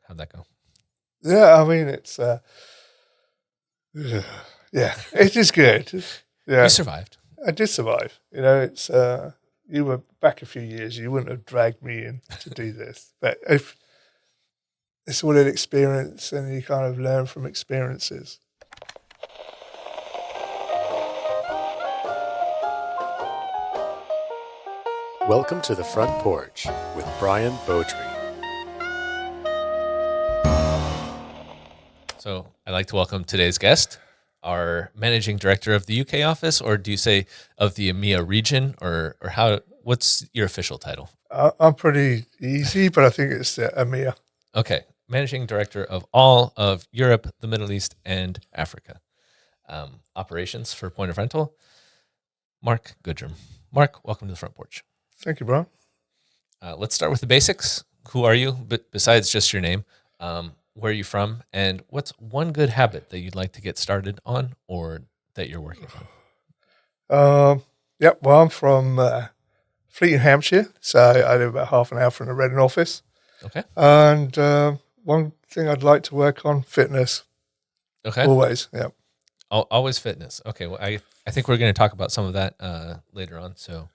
How'd that go? Yeah, I mean, it's, yeah, it is good. Yeah, You survived. I did survive. It's, you were back a few years, you wouldn't have dragged me in to do this. But if it's all an experience and you kind of learn from experiences. Welcome to the Front Porch with Brian Beaudry. So I'd like to welcome today's guest, our managing director of the UK office, or do you say of the EMEA region, or how? What's your official title? I'm pretty easy, but I think it's EMEA. Okay, managing director of all of Europe, the Middle East, and Africa. Operations for Point of Rental, Mark Goodrum. Mark, welcome to the Front Porch. Thank you, Brian. Let's start with the basics. Who are you, besides just your name? Where are you from? And what's one good habit that you'd like to get started on or that you're working on? Well, I'm from Fleet, Hampshire, so I live about half an hour from the Reading office. Okay. And one thing I'd like to work on, fitness. Okay. Always, yeah. Always fitness. Okay. Well, I think we're going to talk about some of that later on. So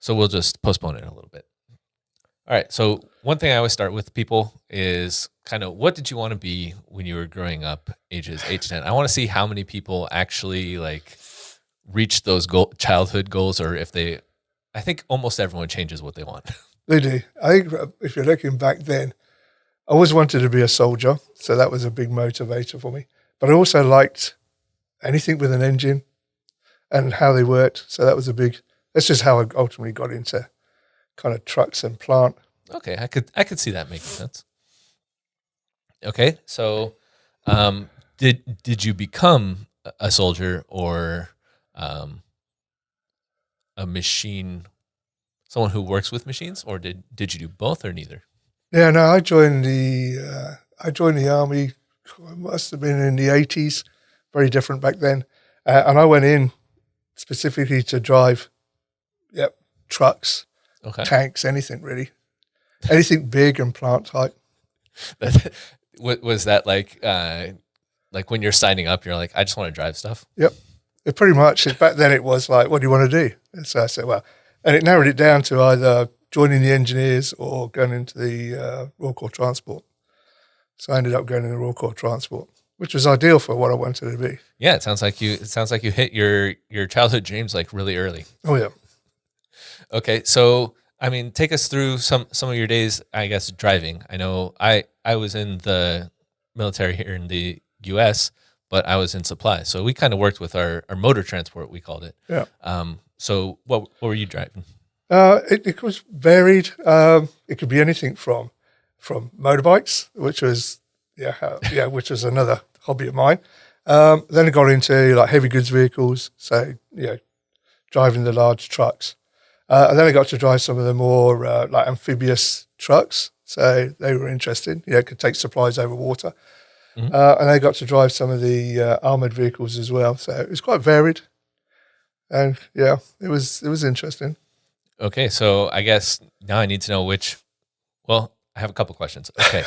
we'll just postpone it a little bit. All right. So one thing I always start with people is kind of what did you want to be when you were growing up, ages 8 to 10? I want to see how many people actually like reach those childhood goals, or I think almost everyone changes what they want. They do. I think if you're looking back then, I always wanted to be a soldier. So that was a big motivator for me. But I also liked anything with an engine and how they worked. So that's just how I ultimately got into kind of trucks and plant. Okay, I could see that making sense. Okay, so did you become a soldier or a machine, someone who works with machines, or did you do both or neither? Yeah, no, I joined the army. It must have been in the 80s, very different back then, and I went in specifically to drive, trucks. Okay. Tanks, anything really. Anything big and plant type. Was that like when you're signing up, you're like, I just want to drive stuff? Yep. It pretty much, back then it was like, what do you want to do? And so I said, well, and it narrowed it down to either joining the engineers or going into the Royal Corps Transport. So I ended up going in the Royal Corps Transport, which was ideal for what I wanted to be. Yeah, it sounds like you hit your childhood dreams like really early. Oh yeah. Okay, so I mean, take us through some of your days, I guess, driving. I know I was in the military here in the U.S., but I was in supply, so we kind of worked with our motor transport, we called it. Yeah. So what were you driving? It was varied. It could be anything from motorbikes, which was which was another hobby of mine. Then I got into like heavy goods vehicles, so driving the large trucks. And then I got to drive some of the more like amphibious trucks. So they were interesting. Could take supplies over water. Mm-hmm. And I got to drive some of the armoured vehicles as well. So it was quite varied. And it was interesting. Okay, so I guess now I need to know I have a couple questions. Okay.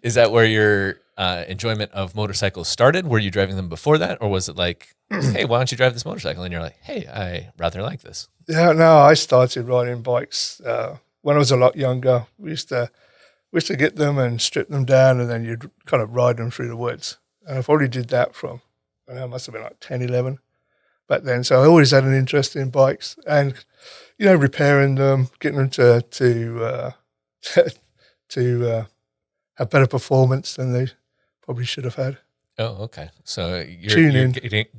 Is that where your enjoyment of motorcycles started? Were you driving them before that? Or was it like, hey, why don't you drive this motorcycle? And you're like, hey, I rather like this. Yeah, no, I started riding bikes when I was a lot younger. We used to get them and strip them down, and then you'd kind of ride them through the woods. And I probably did that from, I must have been like 10, 11 back then. So I always had an interest in bikes and, repairing them, getting them to have better performance than they probably should have had. Oh, okay. So you're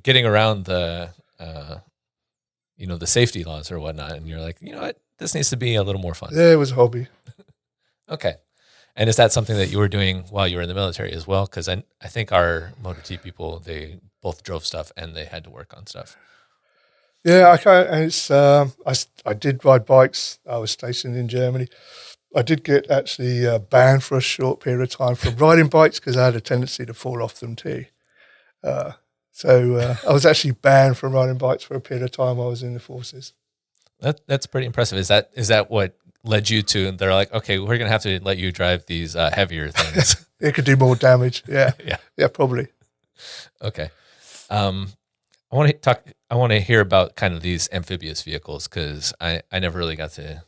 getting around the the safety laws or whatnot, and you're like, you know what, this needs to be a little more fun. Yeah, it was a hobby. Okay. And is that something that you were doing while you were in the military as well? Because I think our Motor T people, they both drove stuff and they had to work on stuff. Yeah, I did ride bikes. I was stationed in Germany. I did get actually banned for a short period of time from riding bikes because I had a tendency to fall off them too. So I was actually banned from riding bikes for a period of time while I was in the forces. That's pretty impressive. Is that what led you to? They're like, okay, we're gonna have to let you drive these heavier things. It could do more damage. Yeah, Yeah. yeah, probably. Okay. I want to talk. I want to hear about kind of these amphibious vehicles because I never really got to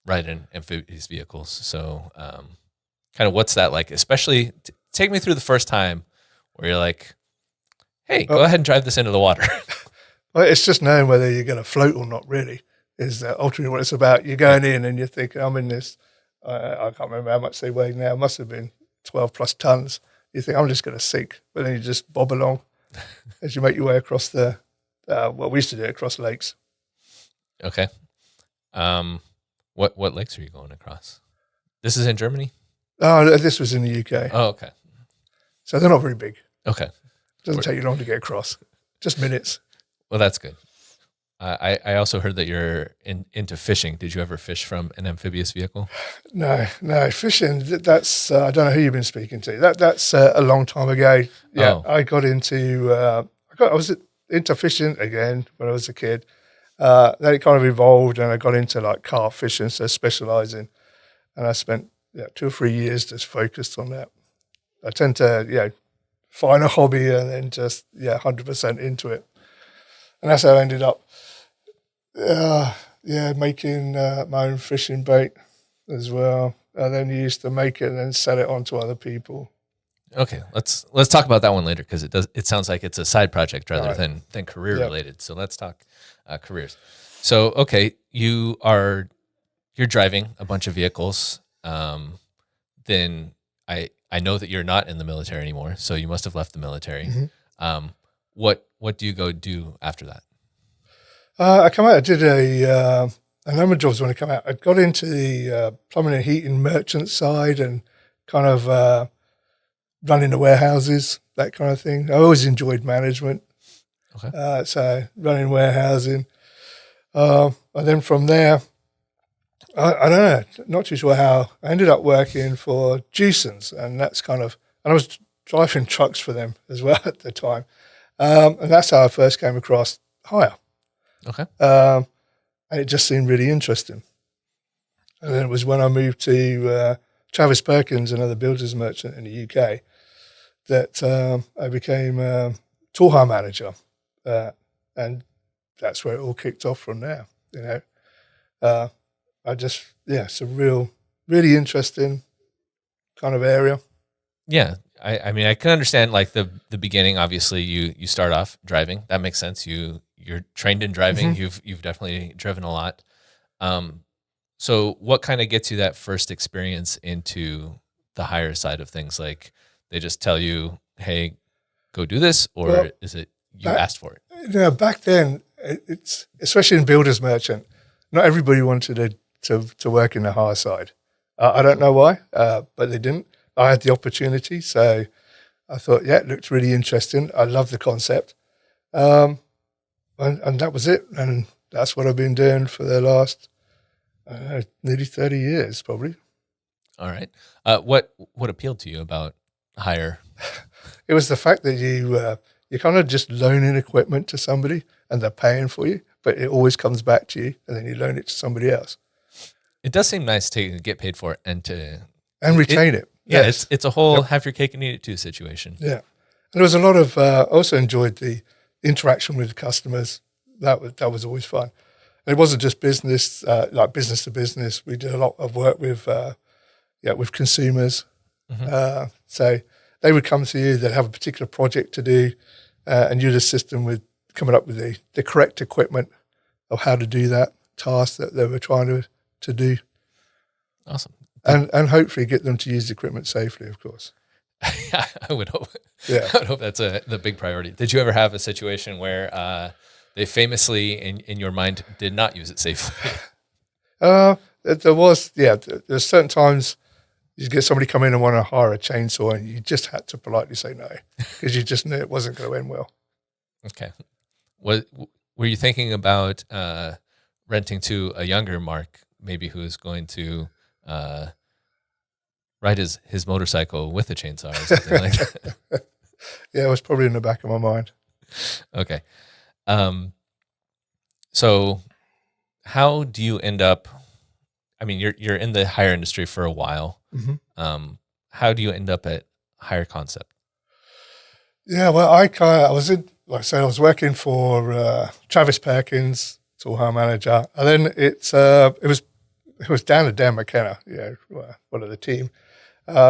ride in amphibious vehicles. So, kind of what's that like? Especially take me through the first time where you're like, "Hey, go ahead and drive this into the water." Well, it's just knowing whether you're going to float or not. Really, is ultimately what it's about. You're going in and you're thinking, "I'm in this." I can't remember how much they weigh now. It must have been 12 plus tons. You think I'm just going to sink, but then you just bob along as you make your way across the. Well, we used to do it across lakes. Okay. What lakes are you going across? This is in Germany? Oh, this was in the UK. Oh, okay. So they're not very big. Okay. Doesn't take you long to get across. Just minutes. Well, that's good. I also heard that you're into fishing. Did you ever fish from an amphibious vehicle? No, fishing. That's I don't know who you've been speaking to. That's a long time ago. Yeah, Oh. I got into I was into fishing again when I was a kid. Then it kind of evolved, and I got into like carp fishing, so specialising. And I spent 2 or 3 years just focused on that. I tend to find a hobby and then just 100% into it, and that's how I ended up. Making my own fishing bait as well. And then used to make it and then sell it on to other people. Okay, let's talk about that one later because it sounds like it's a side project rather Right. than career related. So let's talk careers. So okay, you're driving a bunch of vehicles. Then I know that you're not in the military anymore, so you must have left the military. Mm-hmm. What do you go do after that? I come out. I did a number of jobs when I come out. I got into the plumbing and heating merchant side and kind of running the warehouses, that kind of thing. I always enjoyed management. Okay. So running warehousing. And then from there, I don't know, not too sure how. I ended up working for Juicens, and and I was driving trucks for them as well at the time. And that's how I first came across hire. Okay. And it just seemed really interesting. And then it was when I moved to Travis Perkins, another builders merchant in the UK, that I became tool hire manager. And that's where it all kicked off from there. It's a really interesting kind of area. Yeah. I mean, I can understand like the beginning. Obviously, you start off driving. That makes sense. You're trained in driving. Mm-hmm. You've definitely driven a lot. So what kind of gets you that first experience into the higher side of things? Like they just tell you, "Hey, go do this," or is it you asked for it? Back then, it's especially in builders merchant, not everybody wanted to work in the hire side. I don't know why, but they didn't. I had the opportunity, so I thought, it looked really interesting. I love the concept, and that was it. And that's what I've been doing for the last nearly 30 years, probably. All right. What appealed to you about hire? It was the fact that you're kind of just loaning equipment to somebody and they're paying for you, but it always comes back to you, and then you loan it to somebody else. It does seem nice to get paid for it and Retain it. Yeah, Yes. it's a whole have your cake and eat it too situation. Yeah. And there was a lot of, I also enjoyed the interaction with the customers. That was always fun. And it wasn't just business, like business to business. We did a lot of work with consumers. Mm-hmm. So they would come to you, they'd have a particular project to do, and you'd assist them with coming up with the correct equipment of how to do that task that they were trying to do. Awesome. And hopefully get them to use the equipment safely, of course. I would hope. Yeah. I would hope that's the big priority. Did you ever have a situation where they famously, in your mind, did not use it safely? There's certain times you get somebody come in and want to hire a chainsaw, and you just had to politely say no because you just knew it wasn't going to end well. Okay. Were you thinking about renting to a younger Mark, maybe who is going to ride his motorcycle with a chainsaw or something like that? Yeah, it was probably in the back of my mind. Okay. So how do you end up? I mean, you're in the hire industry for a while. How do you end up at Hire Concept? Yeah, well, I was in, like I said, I was working for Travis Perkins, tool hire manager, and then it was down to Dan McKenna, one of the team.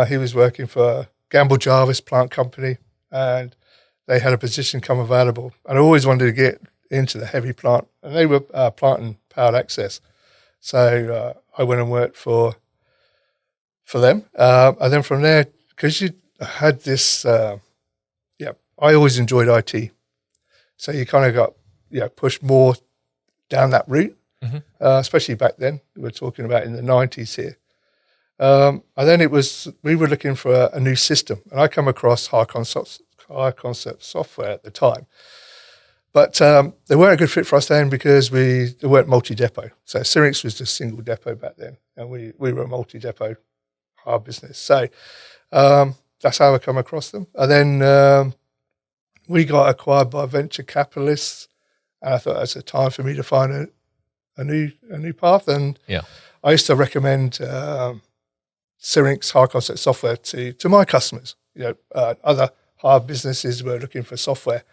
He was working for Gamble Jarvis Plant Company, and they had a position come available. And I always wanted to get into the heavy plant, and they were planting powered access. So I went and worked for them, and then from there, because you had this, I always enjoyed IT, so you kind of got pushed more down that route, especially back then. We're talking about in the 90s here. And then we were looking for a new system, and I come across high concept software at the time. But they weren't a good fit for us then because they weren't multi-depot. So Syrinx was just single depot back then, and we were a multi-depot hire business. So that's how I come across them. And then we got acquired by venture capitalists, and I thought that's a time for me to find a new path. And I used to recommend Syrinx high concept software to my customers. Other hire businesses were looking for software.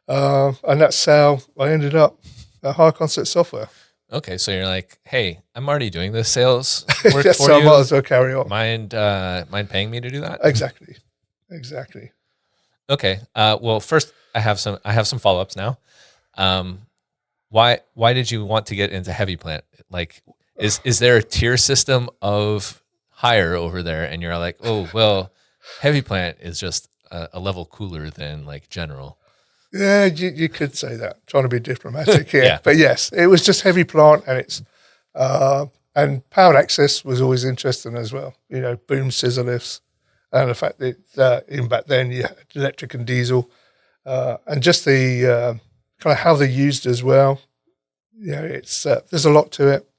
And that's how I ended up at High Concept Software. Okay, so you're like, hey, I'm already doing this sales work Yes, for so you. I might as well carry on. Mind paying me to do that? Exactly. Okay. Well, first I have some follow-ups now. Why did you want to get into heavy plant? Like, is there a tier system of hire over there? And you're like, oh well, heavy plant is just a level cooler than like general. Yeah, you could say that. Trying to be diplomatic here, Yeah. But yes, it was just heavy plant, and it's and powered access was always interesting as well. Boom scissor lifts, and the fact that even back then you had electric and diesel, and just the kind of how they're used as well. It's there's a lot to it.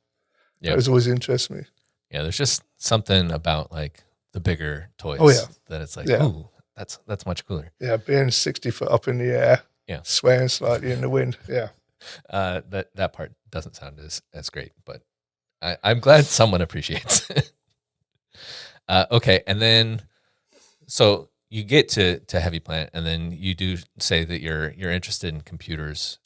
Yeah, it was always interesting me. Yeah, there's just something about like the bigger toys. Oh yeah, that it's like, yeah. Ooh, that's much cooler. Yeah, being 60 foot up in the air, swaying slightly in the wind. Yeah, that part doesn't sound as great, but I'm glad someone appreciates it. Okay, and then so you get to heavy plant, and then you do say that you're interested in computers.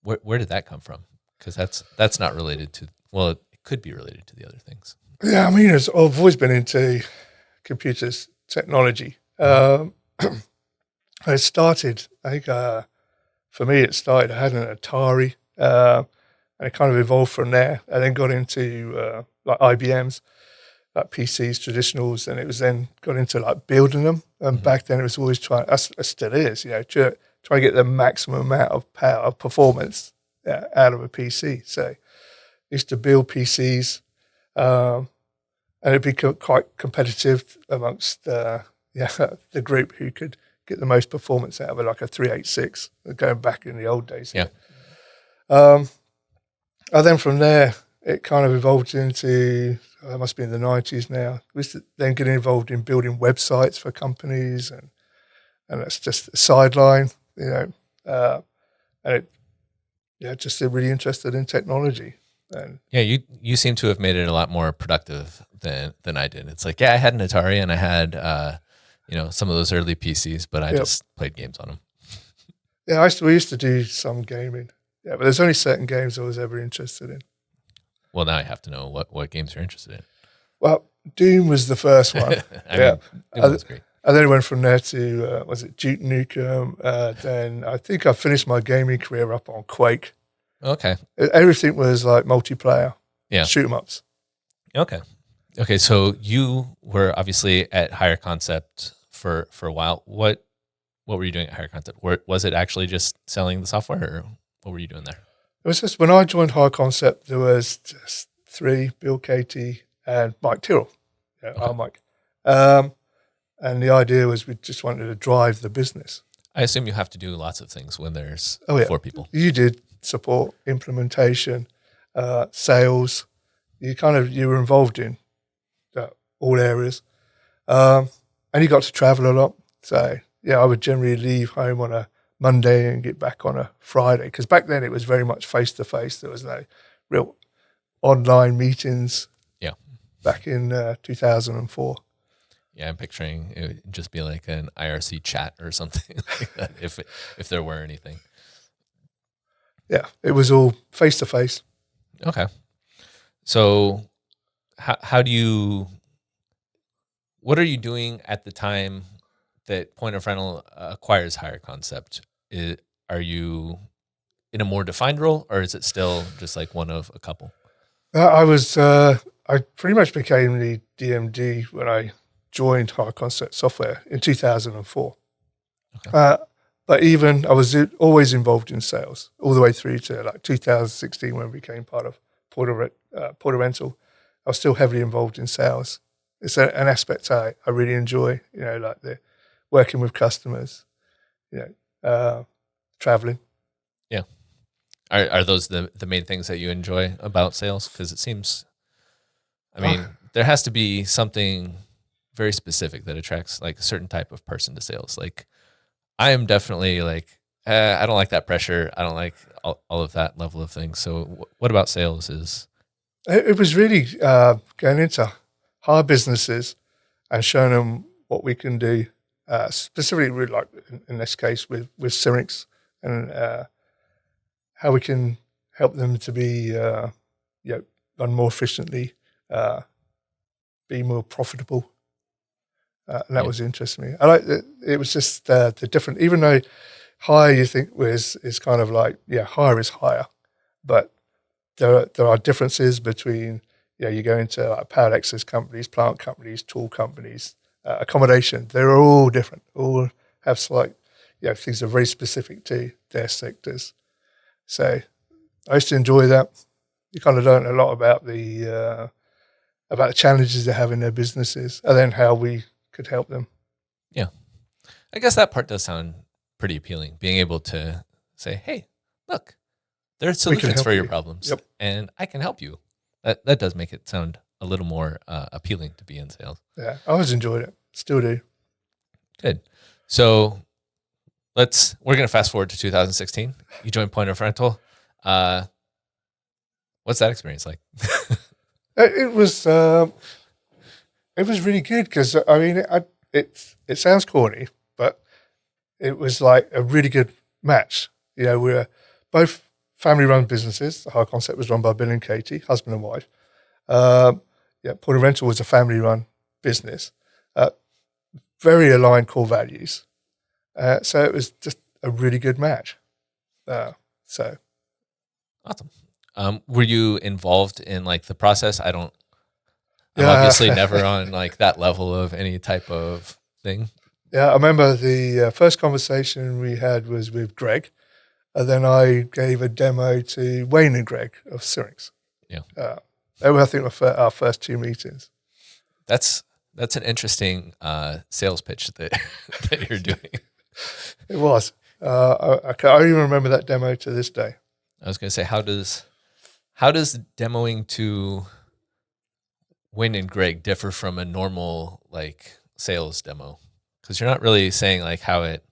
Where did that come from? Because that's not related to. Well, it could be related to the other things. Yeah, I mean, I've always been into computers, technology. I started, I think, for me, it started, I had an Atari, and it kind of evolved from there. I then got into like IBMs, like PCs, traditionals, and it was then got into like building them. And back then it was always it still is, try to get the maximum amount of power, performance out of a PC. So I used to build PCs, and it'd be quite competitive amongst the group who could get the most performance out of it, like a 386, going back in the old days. Yeah. And then from there, it kind of evolved into, it must be in the 90s now, we used to then get involved in building websites for companies, and that's just a sideline, and just really interested in technology. And you seem to have made it a lot more productive than I did. It's like, I had an Atari and I had some of those early PCs, but I just played games on them. Yeah, we used to do some gaming. Yeah, but there's only certain games I was ever interested in. Well, now I have to know what games you're interested in. Well, Doom was the first one. Doom was great. And then it went from there to, was it Duke Nukem? Then I think I finished my gaming career up on Quake. Okay. Everything was like multiplayer. Yeah. Shoot 'em ups. Okay. So you were obviously at Higher Concept for a while. What were you doing at Higher Concept? Was it actually just selling the software, or what were you doing there? It was just when I joined Higher Concept, there was just three: Bill Katie and Mike Tyrrell. Our Mike. And the idea was we just wanted to drive the business. I assume you have to do lots of things when there's 4 people. You did support, implementation, sales. You were involved in all areas, and you got to travel a lot. So I would generally leave home on a Monday and get back on a Friday. Because back then it was very much face to face. There was no real online meetings. Yeah. Back in 2004. Yeah, I'm picturing it would just be like an IRC chat or something like that, if there were anything. Yeah, it was all face to face. Okay. So how do you, what are you doing at the time that Point of Rental acquires Hire Concept? Are you in a more defined role, or is it still just like one of a couple? I pretty much became the DMD when I joined Hire Concept Software in 2004. Okay. But even I was always involved in sales all the way through to like 2016 when we became part of Porter Rental. I was still heavily involved in sales. It's an aspect I really enjoy, like the working with customers, traveling. Yeah. Are those the main things that you enjoy about sales? Because it seems, I mean, there has to be something very specific that attracts like a certain type of person to sales. Like I am definitely like, I don't like that pressure. I don't like all of that level of things. So what about sales is? It was really going into hire businesses and showing them what we can do, specifically really like in this case with Syrinx, and how we can help them to be run more efficiently, be more profitable. And that was interesting to me. I like that it was just the different, even though hire you think is kind of like, hire is hire, but there are differences between, you go into like powered access companies, plant companies, tool companies, accommodation. They're all different, all have slight, things that are very specific to their sectors. So I used to enjoy that. You kind of learn a lot about the challenges they have in their businesses, and then how we could help them. Yeah. I guess that part does sound pretty appealing. Being able to say, hey, look, there are solutions for your problems, and I can help you. That does make it sound a little more appealing to be in sales. Yeah, I always enjoyed it. Still do. Good. So we're going to fast forward to 2016. You joined Point of Rental. What's that experience like? It was really good because I mean it sounds corny, but it was like a really good match. We were both family-run businesses. The Hire Concept was run by Bill and Katie, husband and wife. Point of Rental was a family-run business. Very aligned core values. So it was just a really good match. Awesome. Were you involved in like the process? I'm obviously never on like that level of any type of thing. Yeah, I remember the first conversation we had was with Greg, and then I gave a demo to Wayne and Greg of Syrinx. Yeah. They were, I think, our first two meetings. That's an interesting sales pitch that you're doing. It was. I even remember that demo to this day. I was going to say, how does demoing to Wayne and Greg differ from a normal like sales demo? Because you're not really saying like how it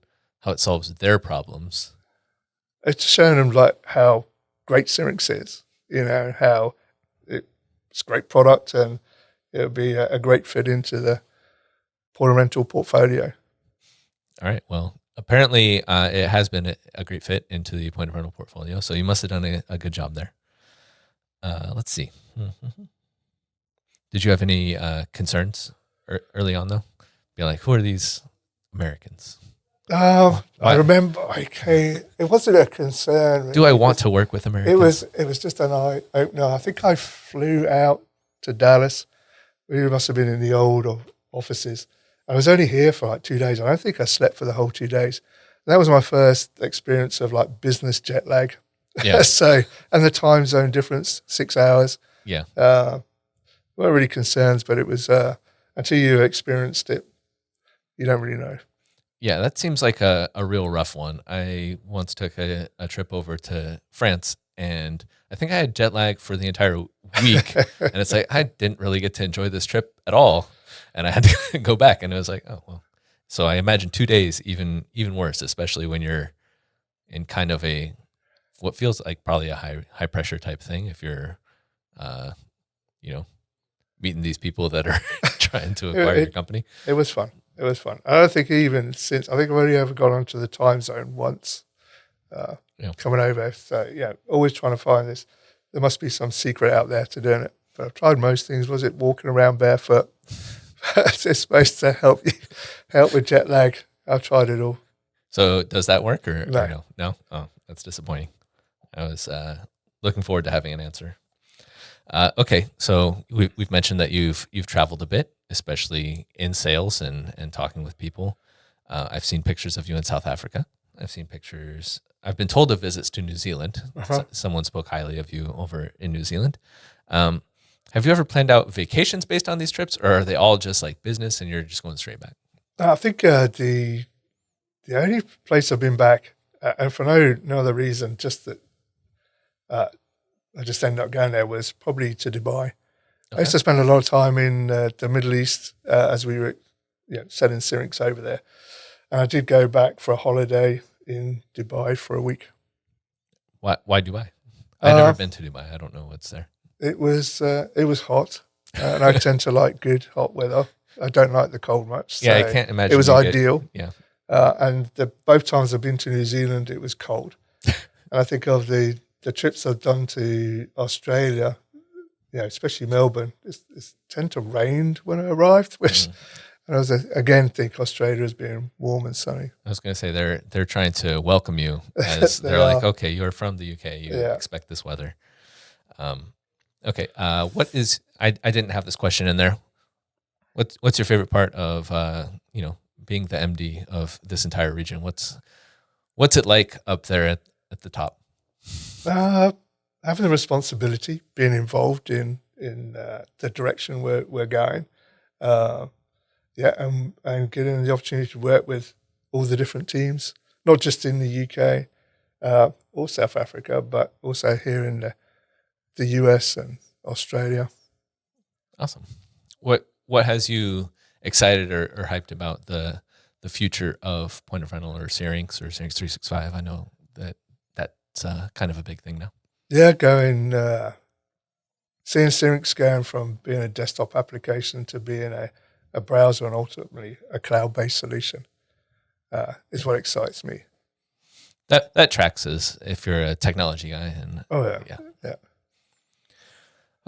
solves their problems. It's showing them like how great Syrinx is, how it's a great product and it would be a great fit into the Point of Rental portfolio. All right. Well, apparently it has been a great fit into the Point of Rental portfolio. So you must have done a good job there. Let's see. Mm-hmm. Did you have any concerns early on though? Be like, who are these Americans? I remember. It wasn't a concern. Do I want to work with Americans? It was just an eye opener. I think I flew out to Dallas. We must have been in the old offices. I was only here for like 2 days. I don't think I slept for the whole 2 days. And that was my first experience of like business jet lag. Yeah. And the time zone difference, 6 hours. Yeah. Weren't really concerns, but it was until you experienced it, you don't really know. Yeah, that seems like a real rough one. I once took a trip over to France, and I think I had jet lag for the entire week. And it's like, I didn't really get to enjoy this trip at all. And I had to go back, and it was like, oh, well. So I imagine 2 days even worse, especially when you're in kind of what feels like probably a high pressure type thing if you're, meeting these people that are trying to acquire your company. It was fun. It was fun. I don't think even since, I think I've only ever gone onto the time zone once coming over. So, always trying to find this. There must be some secret out there to doing it. But I've tried most things. Was it walking around barefoot? It's supposed to help with jet lag. I've tried it all. So does that work or No? Or no? No? Oh, that's disappointing. I was looking forward to having an answer. Okay, so we've mentioned that you've traveled a bit, especially in sales and talking with people. I've seen pictures of you in South Africa. I've seen pictures. I've been told of visits to New Zealand. Someone spoke highly of you over in New Zealand. Have you ever planned out vacations based on these trips, or are they all just like business and you're just going straight back? I think the only place I've been back, and for no other reason, just that I just ended up going there, was probably to Dubai. I used to spend a lot of time in the Middle East as we were selling Syrinx over there. And I did go back for a holiday in Dubai for a week. Why Dubai? I've never been to Dubai. I don't know what's there. It was hot, and I tend to like good hot weather. I don't like the cold much. So I can't imagine. it was ideal. Yeah. And both times I've been to New Zealand, it was cold. And I think of the trips I've done to Australia, especially Melbourne, it's tend to rain when I arrived, which and I was again think Australia as being warm and sunny. I was going to say they're trying to welcome you as they're like, okay, you're from the UK, you expect this weather. Okay, what is I didn't have this question in there. What's your favorite part of being the MD of this entire region? What's it like up there at the top? Having the responsibility, being involved in the direction we're going, and getting the opportunity to work with all the different teams, not just in the UK or South Africa, but also here in the US and Australia. Awesome. What has you excited or hyped about the future of point of rental or Syrinx or Syrinx 365? I know that's kind of a big thing now. Yeah, seeing Syrinx going from being a desktop application to being a browser and ultimately a cloud-based solution is what excites me. That tracks as if you're a technology guy. Yeah.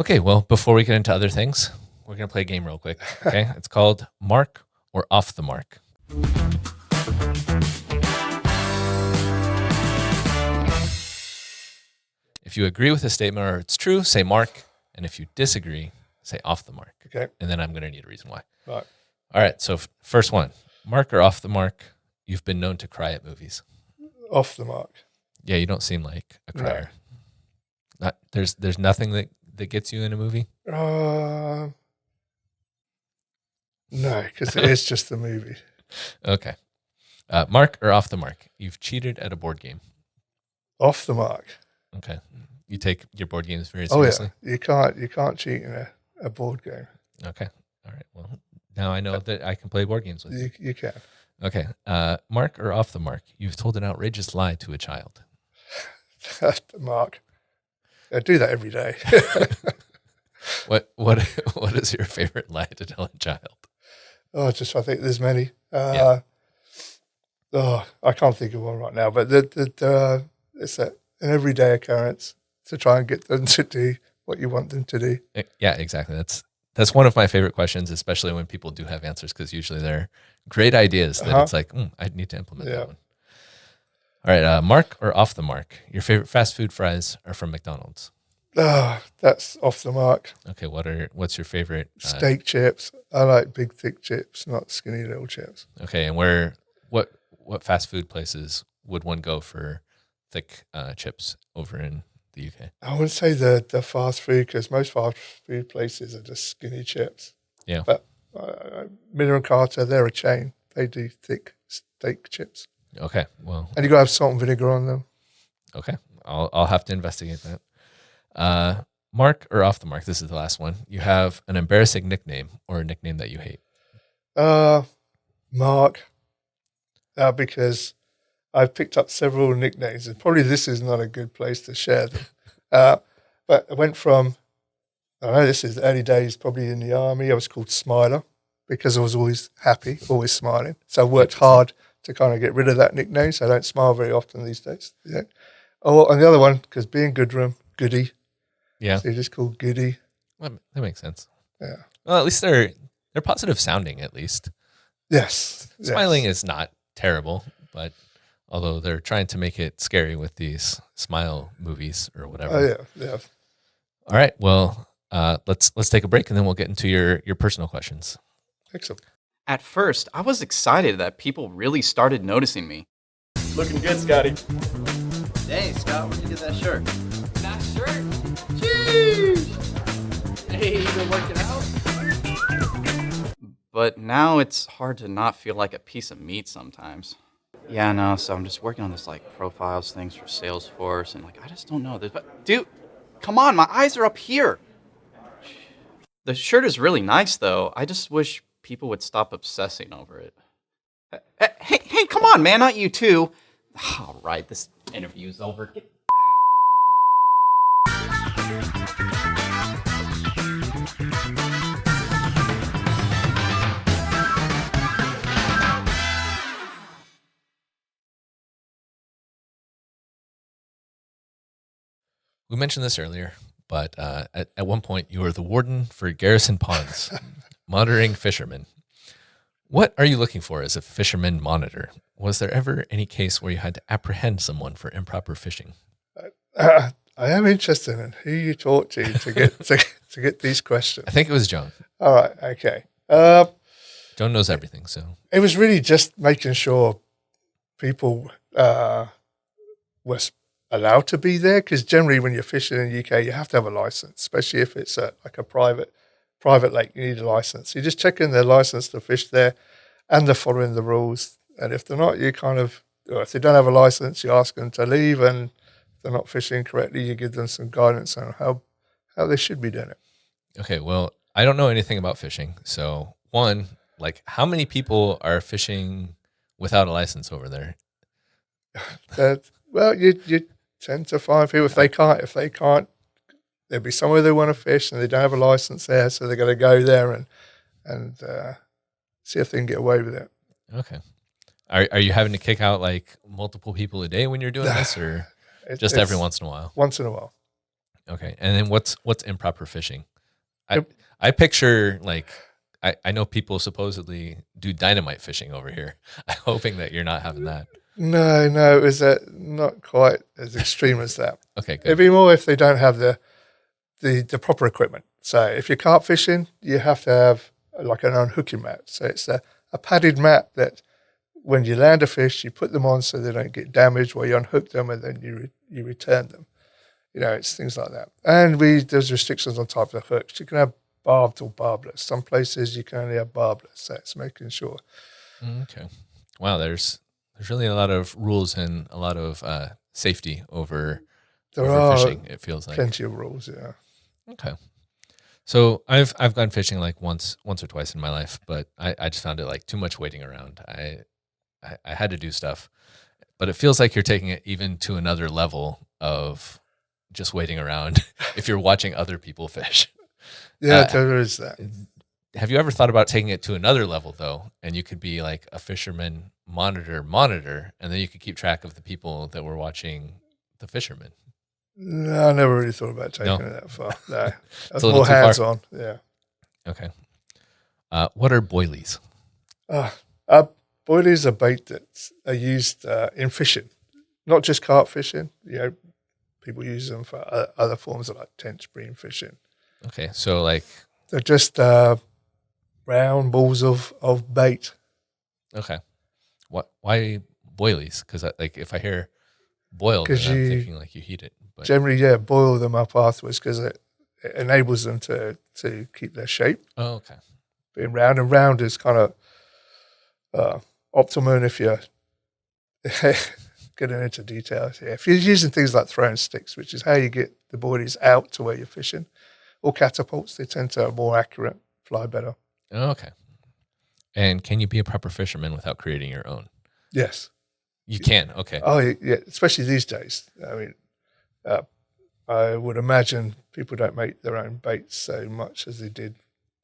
Okay, well, before we get into other things, we're going to play a game real quick. Okay, it's called Mark or Off the Mark. If you agree with a statement or it's true, say mark. And if you disagree, say off the mark. Okay. And then I'm going to need a reason why. Right. All right. So first one, mark or off the mark, you've been known to cry at movies. Off the mark. Yeah, you don't seem like a crier. No. There's nothing that gets you in a movie? No, because it is just the movie. Okay. Mark or off the mark, you've cheated at a board game. Off the mark. Okay. You take your board games very seriously? Oh, yeah. You can't cheat in a board game. Okay. All right. Well, now I know that I can play board games with you. You can. Okay. Mark or off the mark, you've told an outrageous lie to a child. Mark. I do that every day. What is your favorite lie to tell a child? I think there's many. I can't think of one right now, but it's an everyday occurrence to try and get them to do what you want them to do. Yeah, exactly. That's one of my favorite questions, especially when people do have answers, because usually they're great ideas that it's like, I need to implement that one. All right, mark or off the mark? Your favorite fast food fries are from McDonald's. That's off the mark. Okay, what's your favorite? Steak chips. I like big, thick chips, not skinny little chips. Okay, and what fast food places would one go for thick chips over in the UK? I wouldn't say the fast food, because most fast food places are just skinny chips. Yeah. But Miller and Carter, they're a chain. They do thick steak chips. Okay, well. And you got to have salt and vinegar on them. Okay, I'll have to investigate that. Mark or off the mark? This is the last one. You have an embarrassing nickname or a nickname that you hate. Mark. Because I've picked up several nicknames, and probably this is not a good place to share them. But I went from, I know this is the early days, probably in the army. I was called Smiler because I was always happy, always smiling. So I worked hard to kind of get rid of that nickname. So I don't smile very often these days. Yeah. Oh, and the other one, because being Goodrum, Goody. Yeah. So you're just called Goody. That makes sense. Yeah. Well, at least they're positive sounding. At least Yes. Smiling is not terrible, but although they're trying to make it scary with these smile movies or whatever. Oh yeah. All right. Well, let's take a break and then we'll get into your personal questions. Excellent. At first, I was excited that people really started noticing me. Looking good, Scotty. Dang, Scott, where'd you get that shirt? That shirt? Jeez! Hey, you been working out? But now it's hard to not feel like a piece of meat sometimes. Yeah, no, so I'm just working on this profiles things for Salesforce and I just don't know this. But dude, come on, my eyes are up here. The shirt is really nice though. I just wish people would stop obsessing over it. Hey, come on, man, not you too. All right, this interview's over. We mentioned this earlier, but at one point you were the warden for Garrison Ponds, monitoring fishermen. What are you looking for as a fisherman monitor? Was there ever any case where you had to apprehend someone for improper fishing? I am interested in who you talk to get to get these questions. I think it was Joan. All right, okay. Joan knows everything, so It was really just making sure people were allowed to be there, because generally when you're fishing in the UK, you have to have a license, especially if it's a private lake. You need a license. You're just checking their license to fish there, and they're following the rules. And if they're not, you or if they don't have a license, you ask them to leave, and if they're not fishing correctly, you give them some guidance on how they should be doing it. okay. Well, I don't know anything about fishing, so one, how many people are fishing without a license over there? Well, you tend to find people if they can't, there'll be somewhere they want to fish and they don't have a license there, so they're going to go there and see if they can get away with it. Okay. Are you having to kick out multiple people a day when you're doing this, or just every once in a while? Once in a while. Okay. And then what's improper fishing? I picture I know people supposedly do dynamite fishing over here. I'm hoping that you're not having that. No, it was not quite as extreme as that. Okay, good. It'd be more if they don't have the proper equipment. So if you're carp fishing, you have to have an unhooking mat. So it's a padded mat that when you land a fish, you put them on so they don't get damaged, while you unhook them and then you return them. It's things like that. And there's restrictions on type of hooks. You can have barbed or barbless. Some places you can only have barbless. So it's making sure. Okay. Wow, there's really a lot of rules and a lot of safety over fishing, it feels like. Plenty of rules, yeah. Okay. So I've gone fishing once or twice in my life, but I just found it too much waiting around. I had to do stuff, but it feels like you're taking it even to another level of just waiting around if you're watching other people fish. Yeah, there is that. Have you ever thought about taking it to another level though? And you could be like a fisherman monitor, and then you could keep track of the people that were watching the fishermen. No, I never really thought about taking it that far. No, that's a little more too far. hands-on. Yeah. Okay. What are boilies? Boilies are bait that are used in fishing, not just carp fishing. People use them for other forms of tench bream fishing. Okay, so they're just round balls of bait. Okay. Why boilies? Because if I hear boil, then I'm thinking you heat it. But generally, boil them up afterwards because it enables them to keep their shape. Oh, okay. Being round, and round is kind of optimum if you're getting into details here. If you're using things like throwing sticks, which is how you get the boilies out to where you're fishing, or catapults, they tend to more accurate, fly better. Oh, okay. And can you be a proper fisherman without creating your own? Yes. You can. Okay. Oh, yeah, especially these days. I mean, I would imagine people don't make their own baits so much as they did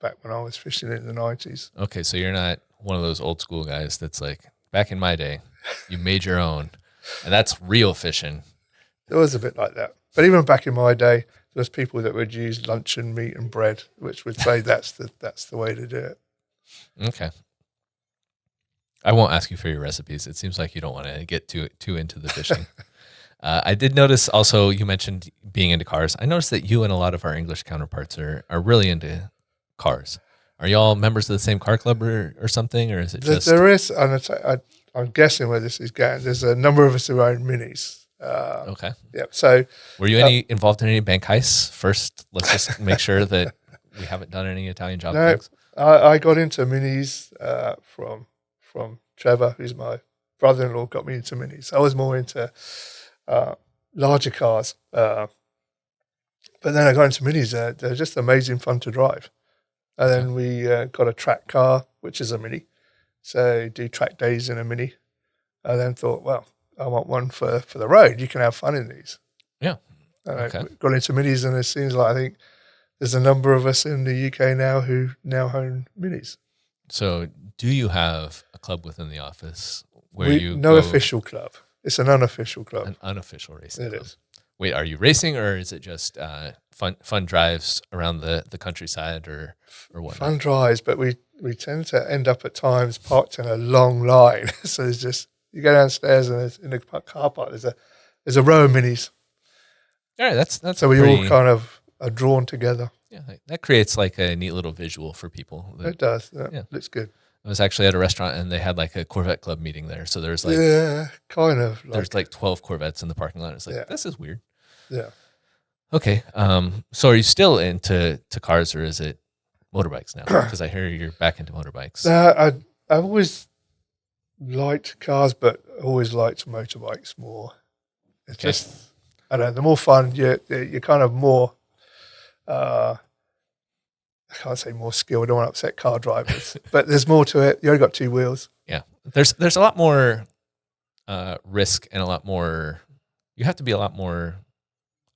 back when I was fishing in the 90s. Okay. So you're not one of those old school guys that's like, back in my day, you made your own, and that's real fishing. It was a bit like that. But even back in my day, there was people that would use luncheon meat and bread, which would say that's the way to do it. Okay. I won't ask you for your recipes. It seems like you don't want to get too into the fishing. I did notice also you mentioned being into cars. I noticed that you and a lot of our English counterparts are really into cars. Are y'all members of the same car club or something, or is it just? There is, and I'm guessing where this is going. There's a number of us who own minis. Okay. Yeah. So, were you involved in any bank heists? First, let's just make sure that we haven't done any Italian job no, things. I got into minis from Trevor, who's my brother-in-law, got me into minis. I was more into larger cars, but then I got into minis. They're just amazing fun to drive. And then we got a track car, which is a mini. So do track days in a mini. I then thought, well, I want one for the road. You can have fun in these. Yeah. And Okay. I got into minis, and it seems like I think there's a number of us in the UK now who now own minis. So, do you have a club within the office where No go official club. It's an unofficial club. an unofficial racing It club? is. Wait, are you racing, or is it just fun drives around the countryside or what? Fun drives, but we tend to end up at times parked in a long line. So there's just, you go downstairs and in the car park there's a row of minis. All right, that's So we all pretty- kind of are drawn together. yeah, that creates like a neat little visual for people. It does. Yeah. Yeah. Looks good. I was actually at a restaurant and they had like a Corvette club meeting there. So there's like yeah, kind of. there's like 12 Corvettes in the parking lot. It's like, Yeah. this is weird. Yeah. Okay. So are you still into cars, or is it motorbikes now? Because I hear you're back into motorbikes. I've always liked cars, but always liked motorbikes more. It's Okay. just, I don't know, the more fun, you're kind of more, I can't say more skilled, I don't want to upset car drivers, but there's more to it. You only got two wheels. Yeah. There's a lot more risk and a lot more, you have to be a lot more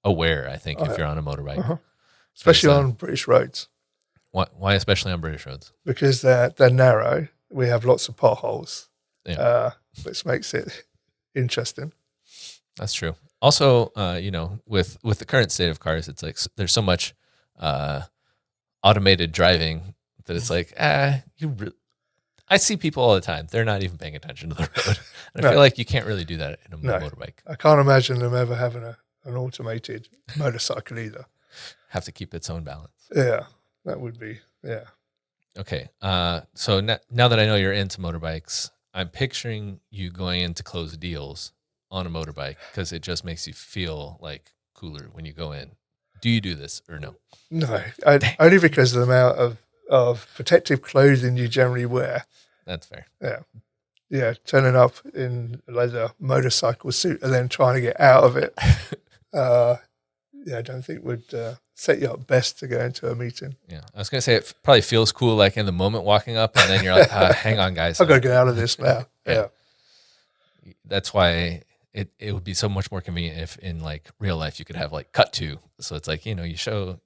aware, I think, if you're on a motorbike. Uh-huh. Especially Because, on British roads, Why especially on British roads? because they're narrow. We have lots of potholes, Yeah. which makes it interesting. That's true. Also, with the current state of cars, it's like there's so much automated driving that it's like, I see people all the time. They're not even paying attention to the road. And I No. feel like you can't really do that in a No. motorbike. I can't imagine them ever having an automated motorcycle either. Have to keep its own balance. Yeah, that would be, yeah. Okay. So now that I know you're into motorbikes, I'm picturing you going into closed deals on a motorbike because it just makes you feel like cooler when you go in. Do you do this or no? No, only because of the amount of protective clothing you generally wear. That's fair. Yeah. Yeah, turning up in a leather motorcycle suit and then trying to get out of it. I don't think would set you up best to go into a meeting. Yeah. I was going to say it probably feels cool like in the moment walking up and then you're like, hang on, guys. I've got to get out of this now. Yeah. Yeah. That's why it would be so much more convenient if in like real life you could have like cut to. So it's like, you show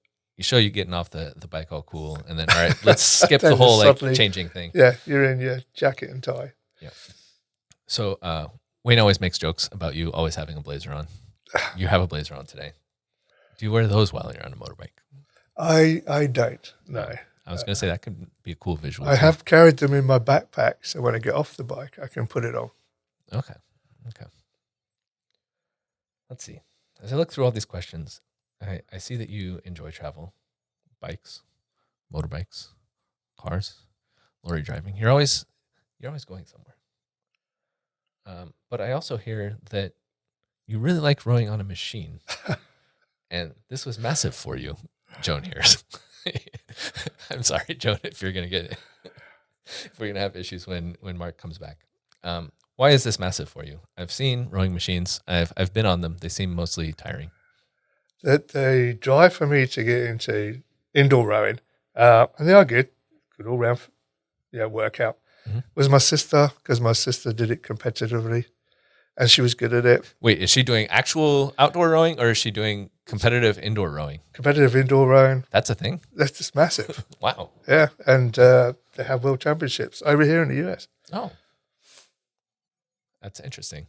you getting off the bike all cool. And then, all right, let's skip the Then whole like suddenly- changing thing. Yeah, you're in your jacket and tie. Yeah. So Wayne always makes jokes about you always having a blazer on. You have a blazer on today. Do you wear those while you're on a motorbike? I don't, no. I was going to say that could be a cool visual. I too. have carried them in my backpack, so when I get off the bike, I can put it on. Okay. Let's see. As I look through all these questions, I see that you enjoy travel, bikes, motorbikes, cars, lorry driving. You're always going somewhere. But I also hear that you really like rowing on a machine, and this was massive for you, Joan hears. I'm sorry, Joan, if you're if we're gonna have issues when Mark comes back. Why is this massive for you? I've seen rowing machines. I've been on them. They seem mostly tiring. The drive for me to get into indoor rowing, and they are good all round, workout, Mhm. was my sister, because my sister did it competitively. and she was good at it. Wait, is she doing actual outdoor rowing or is she doing competitive indoor rowing? Competitive indoor rowing. That's a thing? That's just massive. Wow. Yeah, and they have world championships over here in the US. Oh. That's interesting.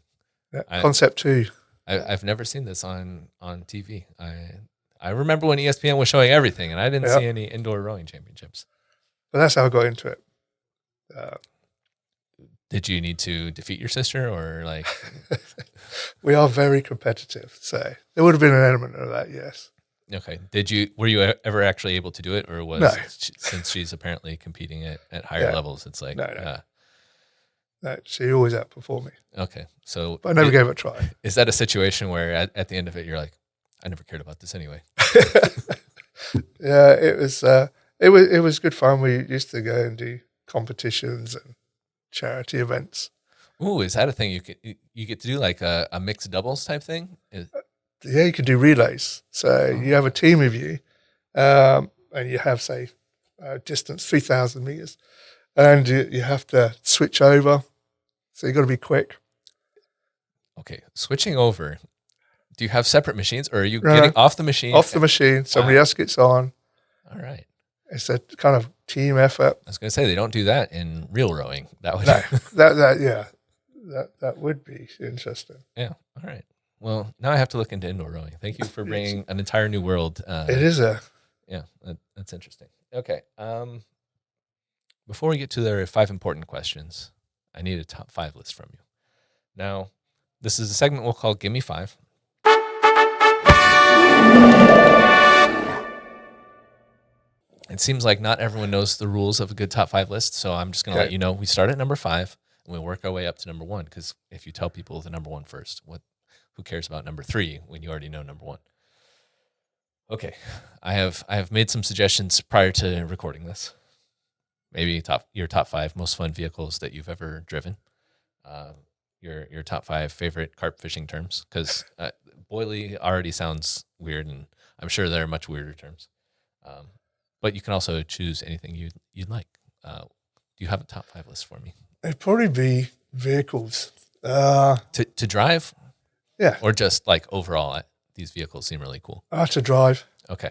Yeah, Concept 2. I've never seen this on TV. I remember when ESPN was showing everything, and I didn't see any indoor rowing championships. But that's how I got into it. Did you need to defeat your sister, or like? We are very competitive, so there would have been an element of that, yes. Okay. Were you ever actually able to do it, or was No. Since she's apparently competing at higher levels, it's like no. No, she always outperformed me. Okay, so But I never gave it a try. Is that a situation where at the end of it you're like, I never cared about this anyway? Yeah, it was good fun. We used to go and do competitions and charity events. Ooh, is that a thing you get to do, like a mixed doubles type thing? Yeah, you can do relays. So you have a team of you, and you have, say, distance 3,000 meters, and you have to switch over. So you got to be quick. Okay, switching over. Do you have separate machines, or are you getting off the machine? Off the machine. Somebody else gets on. All right. It's a kind of team effort. I was going to say they don't do that in real rowing. That would that would be interesting. Yeah. All right. Well, now I have to look into indoor rowing. Thank you for bringing an entire new world. It is that's interesting. Okay. Before we get to the 5 important questions, I need a top 5 list from you. Now, this is a segment we'll call Gimme 5. It seems like not everyone knows the rules of a good top 5 list, so I'm just going to let you know we start at number 5 and we work our way up to number 1, because if you tell people the number 1 first, who cares about number 3 when you already know number 1? Okay, I have made some suggestions prior to recording this. Maybe your top 5 most fun vehicles that you've ever driven. Your top 5 favorite carp fishing terms, because boilie already sounds weird, and I'm sure there are much weirder terms. But you can also choose anything you'd like. Do you have a top 5 list for me? It'd probably be vehicles. To drive? Yeah. Or just like overall, these vehicles seem really cool. To drive. Okay.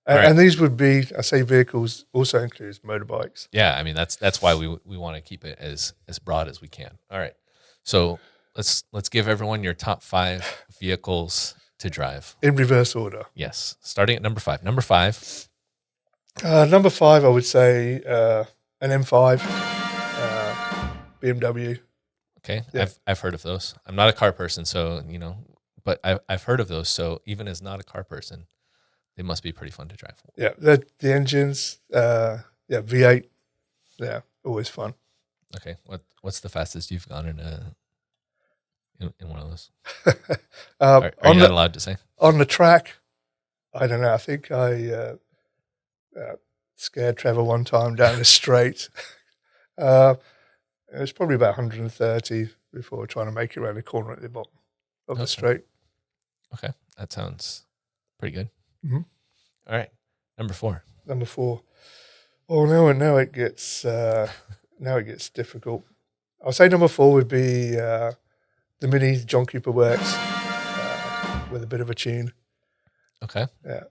And these would be, I say vehicles also includes motorbikes. Yeah, I mean that's why we want to keep it as broad as we can. All right. So let's give everyone your top 5 vehicles to drive. In reverse order. Yes. Starting at number 5. Number 5. Number 5, I would say an M5, BMW. Okay. Yeah. I've heard of those. I'm not a car person, so but I've heard of those. So even as not a car person, they must be pretty fun to drive. Yeah, the engines, V8, always fun. Okay, what's the fastest you've gone in one of those? Are you not allowed to say? On the track, I don't know. I think I scared Trevor one time down the straight. It was probably about 130 before trying to make it around the corner at the bottom of the straight. Okay, that sounds pretty good. Mm-hmm. All right, number 4. Number 4. Oh, now it gets difficult. I'll say number 4 would be the Mini John Cooper Works with a bit of a tune. Okay. Yeah.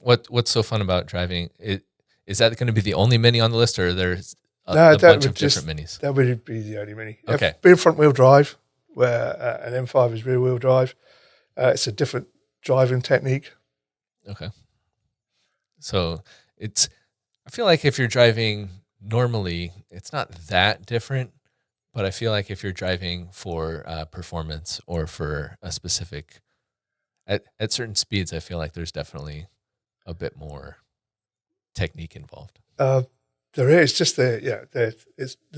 What's so fun about driving? Is that going to be the only Mini on the list, or there's a bunch of different Minis? That would be the only Mini. Okay. Being front wheel drive, where an M5 is rear wheel drive, it's a different driving technique. Okay. So I feel like if you're driving normally, it's not that different, but I feel like if you're driving for performance or for a specific, at certain speeds, I feel like there's definitely a bit more technique involved. There is just they're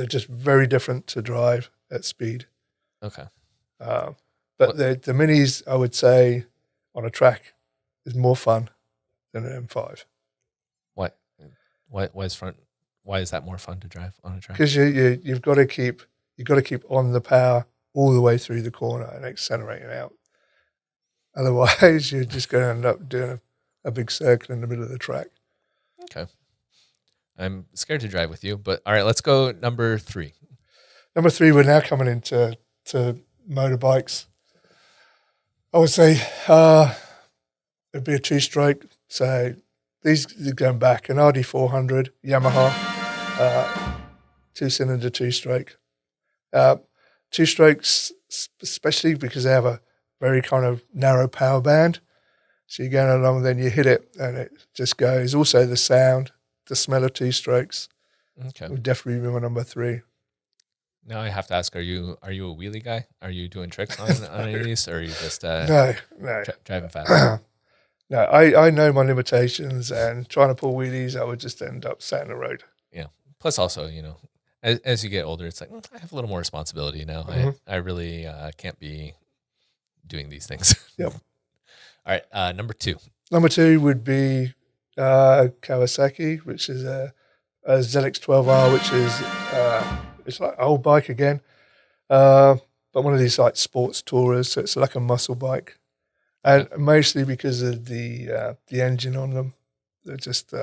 just very different to drive at speed. Okay. But the Minis, I would say, on a track is more fun than an M5. Why is that more fun to drive on a track? Because you've got to keep on the power all the way through the corner and accelerating out. Otherwise, you're just going to end up doing a big circle in the middle of the track. Okay. I'm scared to drive with you, but all right, let's go number 3. Number 3, we're now coming into motorbikes. I would say it'd be a two-stroke. So these are going back, an RD400 Yamaha, two-cylinder two-stroke. Two-strokes, especially because they have a very kind of narrow power band. So you're going along, then you hit it, and it just goes. Also, the sound, the smell of two-strokes Okay. would definitely be my number 3. Now I have to ask: Are you a wheelie guy? Are you doing tricks on any of these, or are you just No. driving fast? No, I know my limitations, and trying to pull wheelies, I would just end up sat in the road. Yeah. Plus, also, as you get older, it's like I have a little more responsibility now. I really can't be doing these things. Yep. All right. Number 2. Number 2 would be Kawasaki, which is a ZX 12R, which is it's like an old bike again, but one of these like sports tourers. So it's like a muscle bike, and mostly because of the engine on them. They're just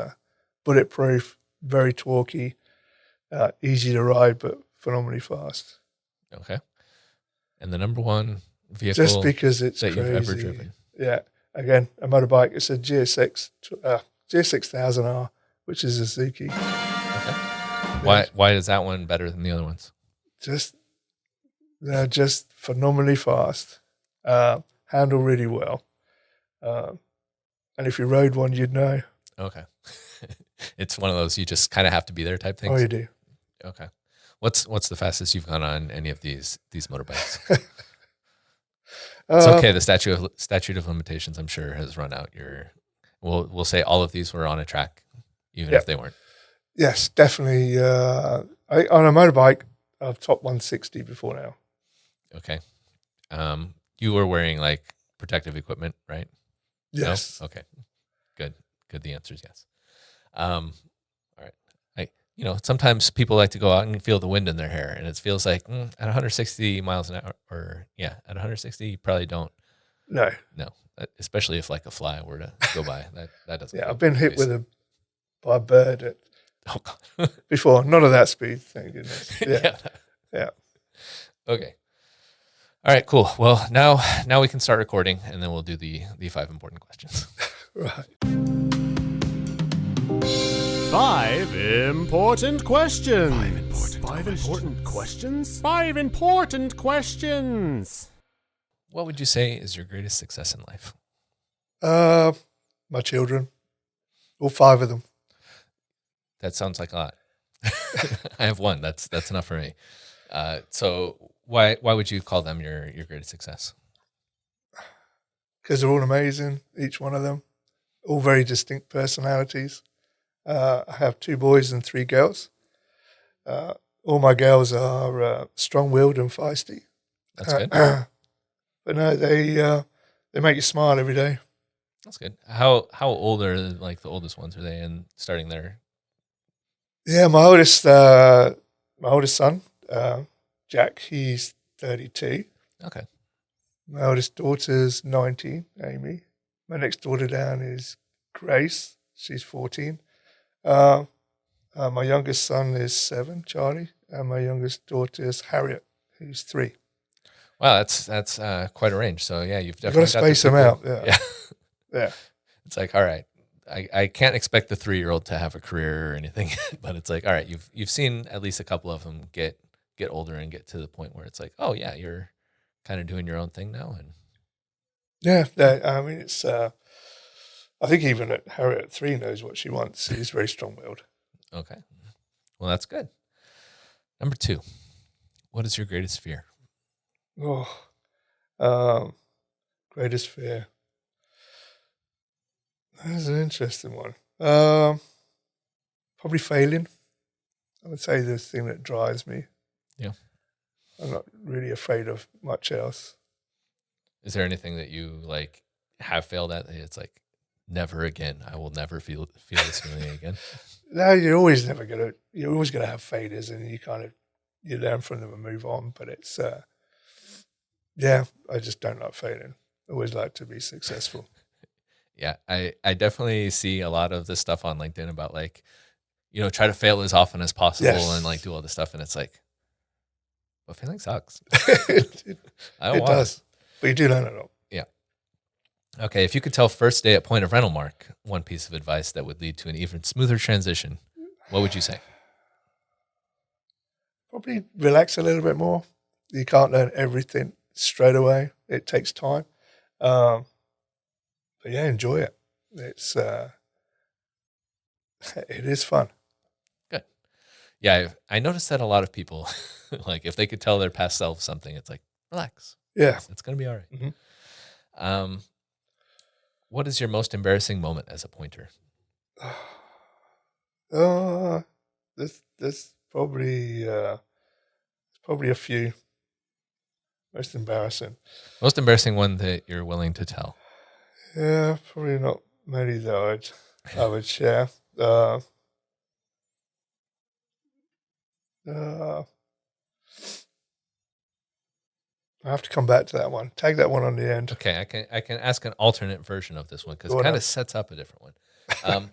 bulletproof, very torquey, easy to ride, but phenomenally fast. Okay. And the number 1 vehicle Just because it's that crazy. you've ever driven. Yeah. Again, a motorbike. It's a GS6000R, which is a Suzuki. Okay. Why is that one better than the other ones? They're just phenomenally fast. Handle really well. And if you rode one, you'd know. Okay. It's one of those you just kind of have to be there type things. Oh, you do. Okay. What's the fastest you've gone on any of these motorbikes? It's okay. The statute of limitations, I'm sure, has run out. We'll say all of these were on a track, even if they weren't. Yes, definitely. On a motorbike, I've topped 160 before now. Okay. You were wearing like protective equipment, right? Yes. No? Okay. Good. The answer is yes. All right. Sometimes people like to go out and feel the wind in their hair, and it feels like at 160 miles an hour, at 160, you probably don't. No. Especially if like a fly were to go by, that doesn't. Yeah, I've been hit by a bird God. before. Not at that speed, thank goodness. Yeah. Yeah. Okay. All right. Cool. Well, now we can start recording, and then we'll do the 5 important questions. Right. 5 important questions. 5 important questions? 5 important questions. What would you say is your greatest success in life? My children, all 5 of them. That sounds like a lot. I have one. That's enough for me. So why would you call them your greatest success? Because they're all amazing, each one of them, all very distinct personalities. I have 2 boys and 3 girls. All my girls are strong-willed and feisty. That's good. But no, they make you smile every day. That's good. How old are like the oldest ones? Are they in starting their? Yeah, my oldest son, Jack, he's 32. Okay. My oldest daughter's 19, Amy. My next daughter down is Grace. She's 14. My youngest son is 7, Charlie, and my youngest daughter is Harriet, who's 3. Wow, that's quite a range. So yeah, you've You've got definitely to space them out. Yeah. Yeah. It's like, all right, I can't expect the 3-year-old to have a career or anything, but it's like, all right, you've seen at least a couple of them get older and get to the point where it's like, oh yeah, you're kind of doing your own thing now. And yeah, I mean, it's. I think even at Harriet at 3 knows what she wants. She's very strong-willed. Okay, well that's good. Number 2, what is your greatest fear? Greatest fear. That's an interesting one. Probably failing. I would say the thing that drives me. Yeah. I'm not really afraid of much else. Is there anything that you like have failed at? It's like, never again. I will never feel this feeling again. No, you're always gonna have failures, and you learn from them and move on. But it's I just don't like failing. I always like to be successful. Yeah, I definitely see a lot of this stuff on LinkedIn about like, try to fail as often as possible and like do all this stuff. And it's like, But failing sucks. it I don't it want does. But you do learn a lot. Yeah. Okay. If you could tell first day at point of rental Mark one piece of advice that would lead to an even smoother transition, what would you say? Probably relax a little bit more. You can't learn everything straight away. It takes time. But yeah, enjoy it. It's it is fun. Good. Yeah. I noticed that a lot of people, like if they could tell their past self something, it's like, relax. Yeah. It's going to be all right. Mhm. What is your most embarrassing moment as a pointer? This probably a few. Most embarrassing. Most embarrassing one that you're willing to tell. Yeah, probably not many though. I would share. Uh, I have to come back to that one. Tag that one on the end. Okay, I can ask an alternate version of this one because Go it kind on. of sets up a different one.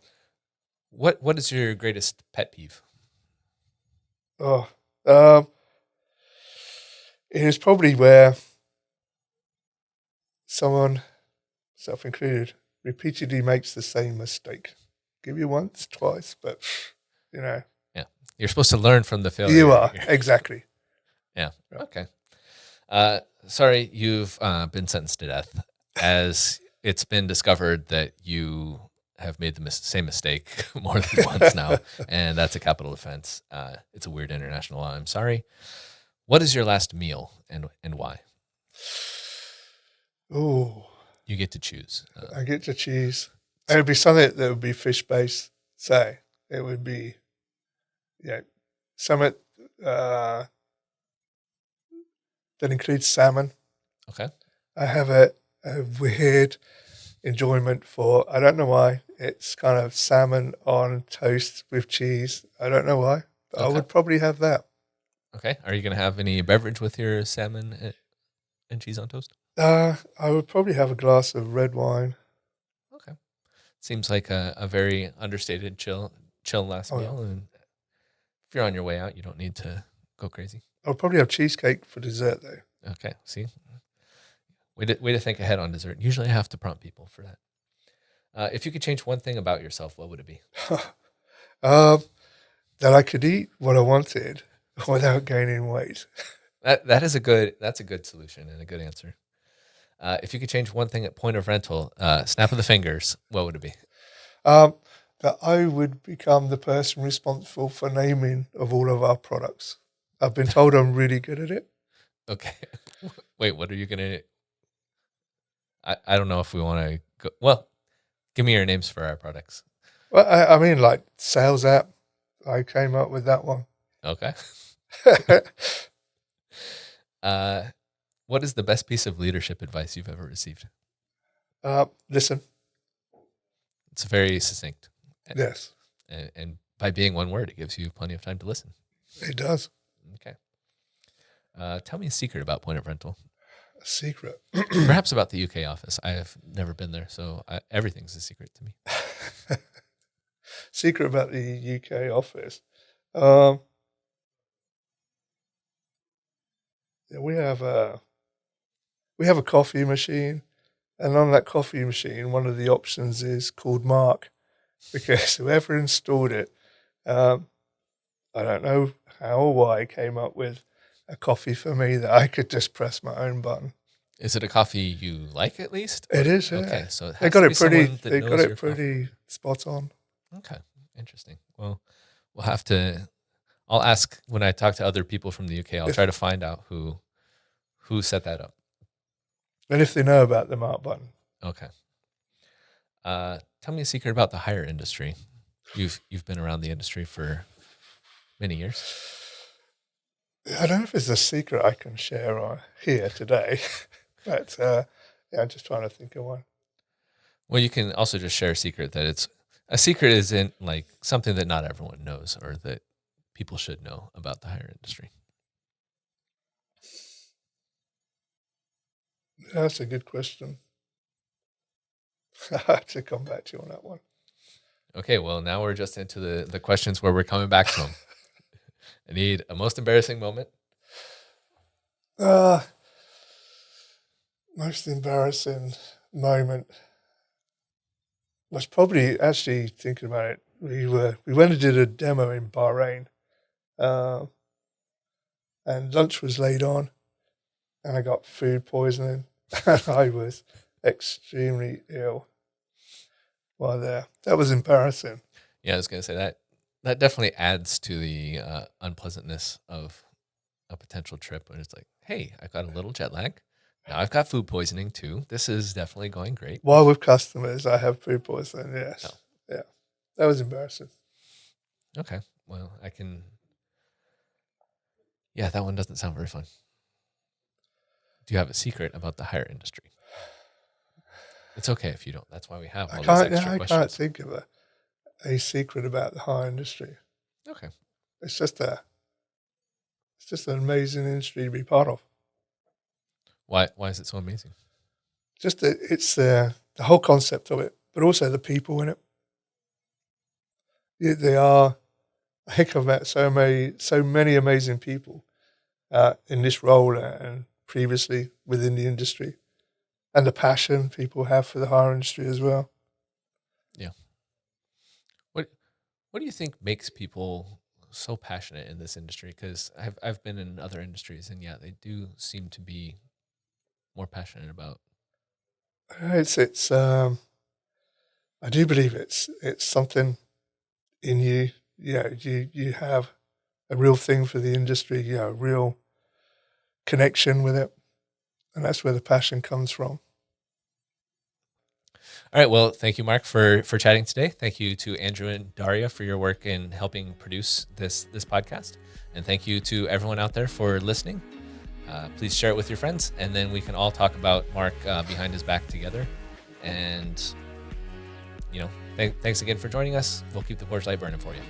What is your greatest pet peeve? Oh, it is probably where someone, self included, repeatedly makes the same mistake. Give you once, twice, but you know, Yeah, you're supposed to learn from the failure. you are exactly. Yeah. Yeah. Okay. Sorry, you've been sentenced to death, as it's been discovered that you have made the same mistake more than once now, and that's a capital offense. It's a weird international law. I'm sorry. What is your last meal and why? Oh, You get to choose. I get to choose. It would be something that would be fish based. Say it would be, something that includes salmon. Okay. I have a weird enjoyment for, I don't know why, it's kind of salmon on toast with cheese. I don't know why, but I Okay. would probably have that. Okay. Are you going to have any beverage with your salmon and cheese on toast? I would probably have a glass of red wine. Okay. Seems like a very understated, chill last Oh, yeah. meal. And if you're on your way out, you don't need to go crazy. I would probably have cheesecake for dessert, though. Okay. See? Way to think ahead on dessert. Usually I have to prompt people for that. If you could change one thing about yourself, what would it be? That I could eat what I wanted without gaining weight. That's a good solution and a good answer. If you could change one thing at point of rental, snap of the fingers, what would it be? That I would become the person responsible for naming of all of our products. I've been told I'm really good at it. Okay. Wait, what are you going to... I don't know if we want to go... Well, give me your names for our products. Well, I mean, like sales app. I came up with that one. Okay. What is the best piece of leadership advice you've ever received? Listen. It's very succinct. Yes, And by being one word, it gives you plenty of time to listen. it does. Okay. Tell me a secret about point of rental. A secret. Perhaps about the UK office. I have never been there, so everything's a secret to me. Secret about the UK office. We have a coffee machine, and on that coffee machine, one of the options is called Mark, because whoever installed it, I don't know how or why, came up with a coffee for me that I could just press my own button. Is it a coffee you like at least? It is. Yeah. Okay, so it They has got to it be pretty. someone that They knows got your it coffee. pretty spot on. Okay, interesting. Well, we'll have to. I'll ask when I talk to other people from the UK. I'll try to find out who set that up. And if they know about the Mark button, Okay. Tell me a secret about the hire industry. You've been around the industry for many years. I don't know if it's a secret I can share on here today, but I'm just trying to think of one. Well, you can also just share a secret that it's a secret isn't like something that not everyone knows or that people should know about the hire industry. That's a good question. I have to come back to you on that one. Okay, well, now we're just into the questions where we're coming back to them. I need a most embarrassing moment. Uh, most embarrassing moment was probably actually thinking about it. We went and did a demo in Bahrain, and lunch was laid on, and I got food poisoning, and I was extremely ill while there. That was embarrassing. Yeah, I was going to say that definitely adds to the unpleasantness of a potential trip when it's like, hey, I've got a little jet lag. Now I've got food poisoning too. This is definitely going great. While with customers, I have food poisoning. Yes, Oh. yeah, that was embarrassing. Okay. Well, yeah, that one doesn't sound very fun. Do you have a secret about the hire industry? It's okay if you don't. That's why we have all these extra I questions. can't think of a secret about the hire industry. Okay. It's just an amazing industry to be part of. Why is it so amazing? Just it's the whole concept of it, but also the people in it. Yeah, they are. I think I've met so many amazing people in this role and previously within the industry, and the passion people have for the hire industry as well. Yeah. What do you think makes people so passionate in this industry? Because I've been in other industries, and yeah, they do seem to be more passionate about. It's I do believe it's something in you. Yeah, you have a real thing for the industry. Yeah, a real connection with it, and that's where the passion comes from. All right. Well, thank you, Mark, for chatting today. Thank you to Andrew and Daria for your work in helping produce this podcast, and thank you to everyone out there for listening. Please share it with your friends, and then we can all talk about Mark behind his back together. And thanks again for joining us. We'll keep the porch light burning for you.